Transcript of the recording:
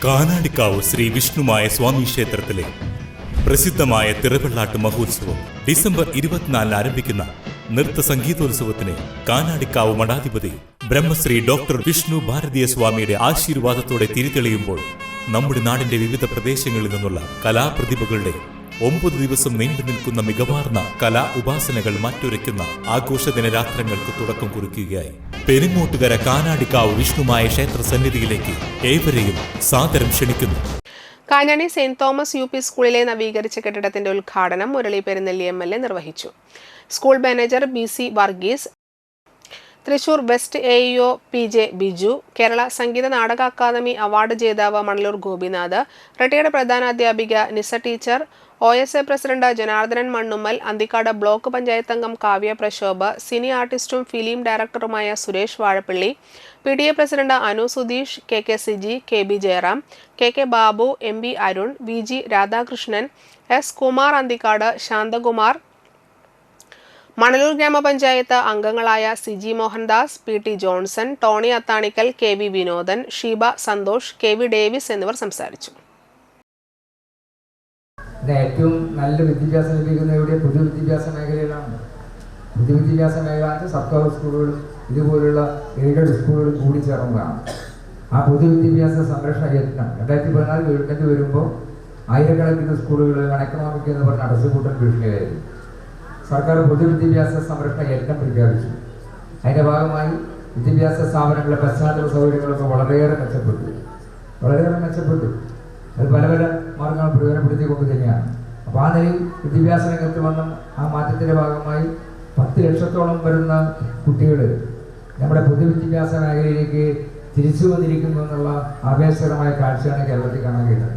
കാനാടിക്കാവ് ശ്രീ വിഷ്ണുമായ സ്വാമി ക്ഷേത്രത്തിലെ പ്രസിദ്ധമായ തിറവെള്ളാട്ട് മഹോത്സവം ഡിസംബർ 24 ആരംഭിക്കുന്ന നൃത്ത സംഗീതോത്സവത്തിന് കാനാടിക്കാവ് മഠാധിപതി ബ്രഹ്മശ്രീ ഡോക്ടർ വിഷ്ണു ഭാരതീയ സ്വാമിയുടെ ആശീർവാദത്തോടെ തിരിതെളിയുമ്പോൾ നമ്മുടെ നാടിന്റെ വിവിധ പ്രദേശങ്ങളിൽ നിന്നുള്ള കലാപ്രതിഭകളുടെ 9 ദിവസം നീണ്ടു നിൽക്കുന്ന മികവാർന്ന കലാ ഉപാസനകൾ മാറ്റുരയ്ക്കുന്ന ആഘോഷദിന രാത്രങ്ങൾക്ക് തുടക്കം കുറിക്കുകയായി. പെരിങ്ങോട്ടുകര കാനാടിക്കാവ് വിഷ്ണുമായ ക്ഷേത്ര സന്നിധിയിലേക്ക് ഏവരെയും സാദരം ക്ഷണിക്കുന്നു. കാഞ്ഞാണി സെന്റ് തോമസ് UP സ്കൂളിലെ നവീകരിച്ച കെട്ടിടത്തിന്റെ ഉദ്ഘാടനം മുരളി പെരുന്നെല്ലി MLA നിർവഹിച്ചു. School manager BC Varghese, Thrissur west AEO PJ Biju, Kerala Sangeetha Nataka Akademi award ജേതാവ് മണലൂർ ഗോപിനാഥ്, റിട്ടയർഡ് പ്രധാനാധ്യാപിക Nisa teacher, OSA president Janardhanan Mannummal, Anthikad block panchayat അംഗം കാവ്യ പ്രശോഭ്, സിനി ആർട്ടിസ്റ്റും ഫിലിം ഡയറക്ടറുമായ Suresh Vazhappally, PTA president Anu Sudheesh, KK Siji, KB Jayaram, KK Babu, MB Arun, VG Radhakrishnan, S Kumar Anthikad, Shanthakumar, Manalur grama panchayat അംഗങ്ങളായ Siji Mohandas, PT Johnson, Tony Athanikkal, KV Vinodan, Sheeba Santhosh, KV Davis എന്നിവർ സംസാരിച്ചു. ഏറ്റവും നല്ല വിദ്യാഭ്യാസം ലഭിക്കുന്ന എവിടെ? പൊതുവിദ്യാഭ്യാസ മേഖലയിലാണ്. പൊതുവിദ്യാഭ്യാസ മേഖല സർക്കാർ സ്കൂളുകളും ഇതുപോലുള്ള എയ്ഡഡ് സ്കൂളുകളും കൂടി ചേർന്നതാണ്. ആ പൊതുവിദ്യാഭ്യാസ സംരക്ഷണ യത്നം 2014 ഗവൺമെൻറ് വരുമ്പോൾ ആയിരക്കണക്കിന് സ്കൂളുകൾ എക്കണോമിക് എന്ന് പറഞ്ഞ അടച്ചുപൂട്ടൽ ഭീഷണിയായിരുന്നു. സർക്കാർ പൊതുവിദ്യാഭ്യാസ സംരക്ഷണ യത്നം പ്രഖ്യാപിച്ചു. അതിൻ്റെ ഭാഗമായി വിദ്യാഭ്യാസ സ്ഥാപനങ്ങളുടെ പശ്ചാത്തല സൗകര്യങ്ങളൊക്കെ വളരെയേറെ മെച്ചപ്പെട്ടു. അത് പല മാർഗങ്ങൾ പ്രയോജനപ്പെടുത്തിക്കൊണ്ട് തന്നെയാണ്. അപ്പോൾ ആ നിലയിൽ വിദ്യാഭ്യാസ രംഗത്ത് വന്ന ആ മാറ്റത്തിൻ്റെ ഭാഗമായി 10 ലക്ഷത്തോളം വരുന്ന കുട്ടികൾ നമ്മുടെ പൊതുവിദ്യാഭ്യാസ മേഖലയിലേക്ക് തിരിച്ചു വന്നിരിക്കുന്നു എന്നുള്ള ആവേശകരമായ കാഴ്ചയാണ് കേരളത്തിൽ കാണാൻ കഴിയുന്നത്.